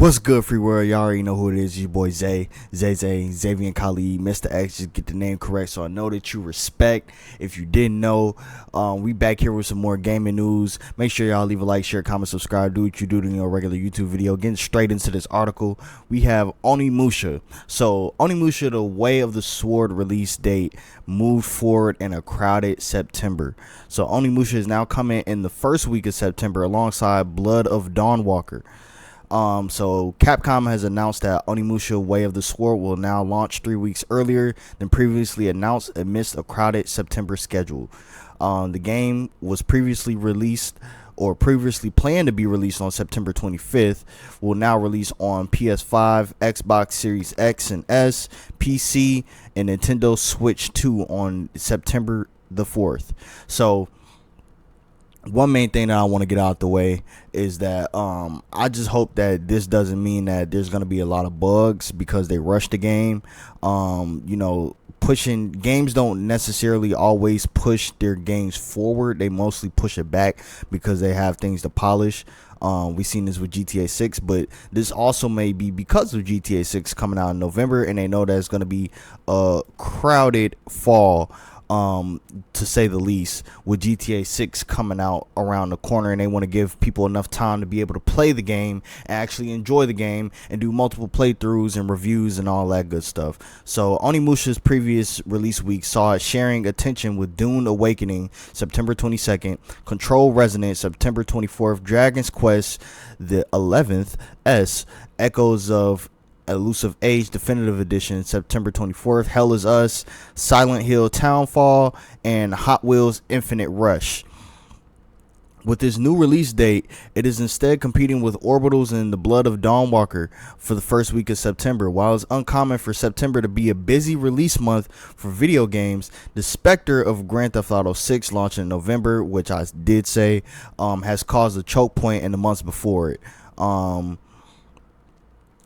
What's good, free world? Y'all already know who it is. Your boy Zay, Xavier Khalid, Mr. X. Just get the name correct, so I know that you respect. If you didn't know, we back here with some more gaming news. Make sure y'all leave a like, share, comment, subscribe. Do what you do to your regular YouTube video. Getting straight into this article, we have Onimusha. So Onimusha, the Way of the Sword release date moved forward in a crowded September. So Onimusha is now coming in the first week of September alongside Blood of Dawnwalker. So Capcom has announced that Onimusha Way of the Sword will now launch 3 weeks earlier than previously announced amidst a crowded September schedule. The game was previously released or previously planned to be released on September 25th, will now release on PS5, Xbox Series X and S, PC, and Nintendo Switch 2 on September the 4th. So one main thing that I want to get out the way is that I just hope that this doesn't mean that there's going to be a lot of bugs because they rushed the game. Pushing games don't necessarily always push their games forward. They mostly push it back because they have things to polish. We've seen this with GTA 6, but this also may be because of GTA 6 coming out in November, and they know that it's going to be a crowded fall, to say the least, with GTA 6 coming out around the corner, and they want to give people enough time to be able to play the game and actually enjoy the game and do multiple playthroughs and reviews and all that good stuff. So Onimusha's previous release week saw it sharing attention with Dune Awakening September 22nd, Control Resonant September 24th, Dragon's Quest the 11th S, Echoes of Elusive Age Definitive Edition September 24th, Hell Is Us, Silent Hill Townfall, and Hot Wheels Infinite Rush. With this new release date, it is instead competing with Orbitals and the Blood of Dawnwalker for the first week of September. While it's uncommon for September to be a busy release month for video games, the specter of Grand Theft Auto 6 launching in November, which I did say, has caused a choke point in the months before it.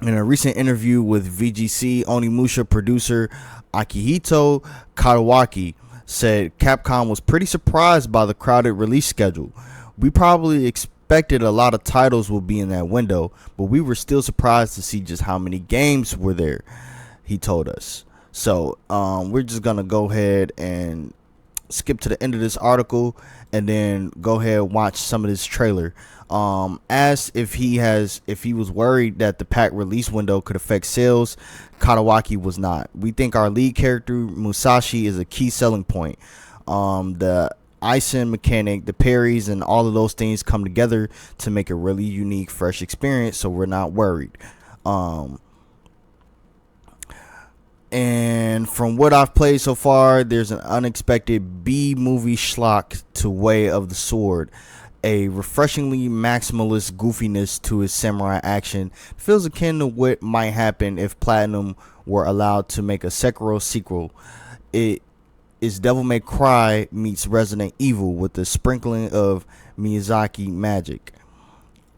In a recent interview with VGC, Onimusha producer Akihito Kawaki said Capcom was pretty surprised by the crowded release schedule. We probably expected a lot of titles would be in that window, but we were still surprised to see just how many games were there, he told us. So we're just going to go ahead and skip to the end of this article and then go ahead and watch some of this trailer. Asked if he was worried that the packed release window could affect sales, Kawaki was not. We think our lead character Musashi is a key selling point. The Isen mechanic, the parries, and all of those things come together to make a really unique, fresh experience, so we're not worried. And from what I've played so far, there's an unexpected B-movie schlock to Way of the Sword. A refreshingly maximalist goofiness to his samurai action feels akin to what might happen if Platinum were allowed to make a Sekiro sequel. It is Devil May Cry meets Resident Evil with a sprinkling of Miyazaki magic.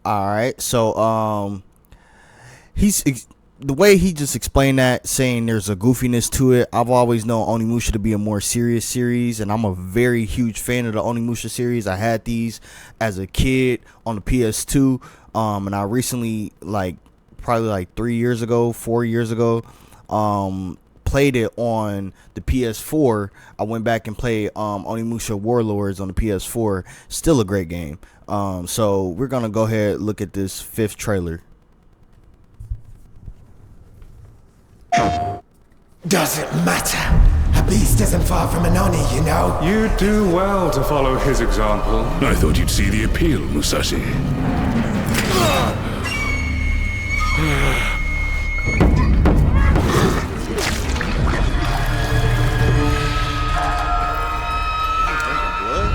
Alright, so the way he just explained that, saying there's a goofiness to it, I've always known Onimusha to be a more serious series, and I'm a very huge fan of the Onimusha series. I had these as a kid on the PS2, and I recently, probably 4 years ago, played it on the PS4. I went back and played Onimusha Warlords on the PS4. Still a great game. So we're gonna go ahead and look at this 5th trailer. Doesn't matter. A beast isn't far from an Oni, you know. You do well to follow his example. I thought you'd see the appeal, Musashi.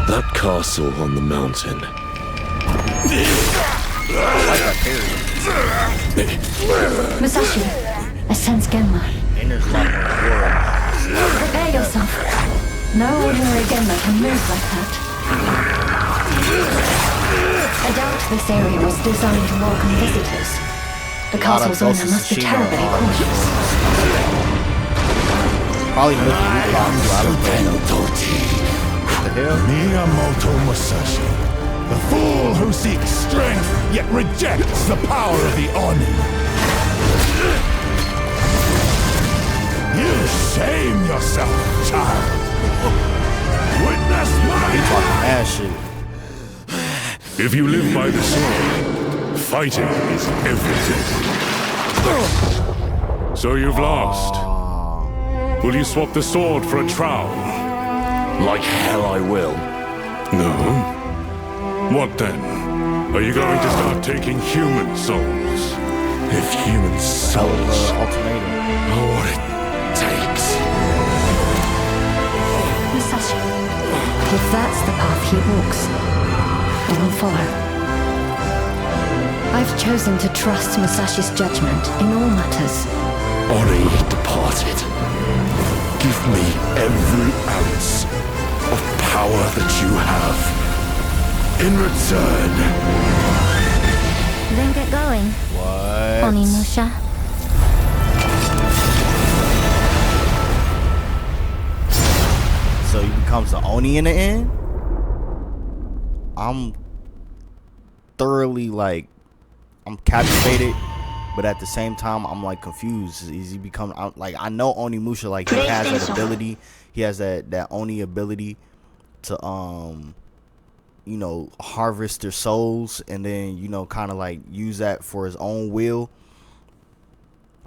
That castle on the mountain. Musashi, I sense Genma. Prepare yourself. No ordinary Genma can move like that. I doubt this area was designed to welcome visitors. The castle's owner must be terribly cautious. Probably Miyamoto Musashi. The fool who seeks strength yet rejects the power of the Oni. You shame yourself, child. Witness my Mad shit. If you live by the sword, fighting is everything. So you've lost. Will you swap the sword for a trowel? Like hell I will. No. What then? Are you going to start taking human souls? If human souls Ultimatum. are what it takes. Musashi, if that's the path he walks, I will follow. I've chosen to trust Musashi's judgment in all matters. Oni departed. Give me every ounce of power that you have. In return. Then get going, What? Onimusha. So he becomes the Oni in the end? I'm thoroughly like, I'm captivated, but at the same time I'm like confused. Is he become like, I know Onimusha, like he has that ability. He has that Oni ability to you know, harvest their souls and then, you know, kind of like use that for his own will.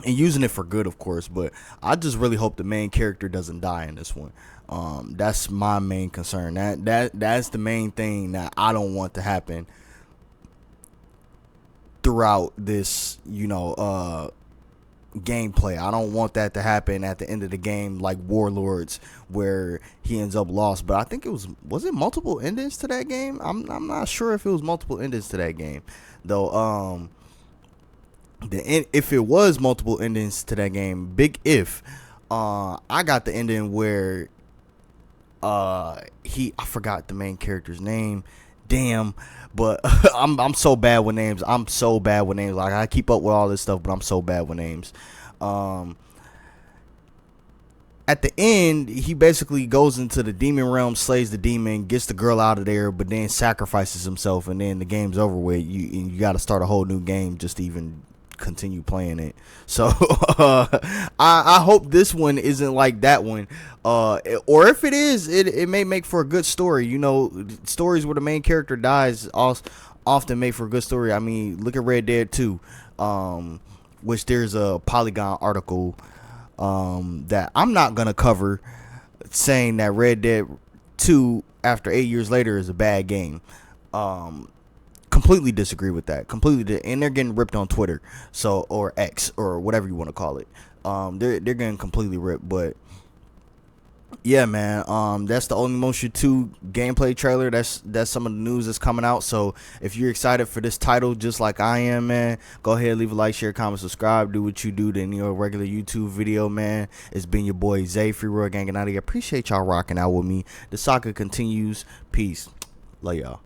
And using it for good, of course, but I just really hope the main character doesn't die in this one. That's my main concern. That's the main thing that I don't want to happen throughout this, you know, gameplay. I don't want that to happen at the end of the game like Warlords, where he ends up lost. But I think it was it multiple endings to that game? I'm not sure if it was multiple endings to that game though. If it was multiple endings to that game, big if, I got the ending where I forgot the main character's name, damn, but I'm so bad with names. Like, I keep up with all this stuff, but I'm so bad with names. At the end, he basically goes into the demon realm, slays the demon, gets the girl out of there, but then sacrifices himself, and then the game's over with. You got to start a whole new game just to even continue playing it. So I hope this one isn't like that one, or if it is, it may make for a good story. You know, stories where the main character dies often make for a good story. I mean, look at Red Dead 2, which there's a Polygon article that I'm not gonna cover, saying that Red Dead 2 after 8 years later is a bad game. Completely disagree with that. And they're getting ripped on Twitter, so, or X, or whatever you want to call it. They're getting completely ripped. But yeah, man, that's the Onimusha 2 gameplay trailer. That's some of the news that's coming out. So if you're excited for this title, just like I am, man, go ahead, leave a like, share, comment, subscribe, do what you do to your regular YouTube video, man. It's been your boy Zay, Free World Gang, and out of here. Appreciate y'all rocking out with me. The saga continues. Peace. Love y'all.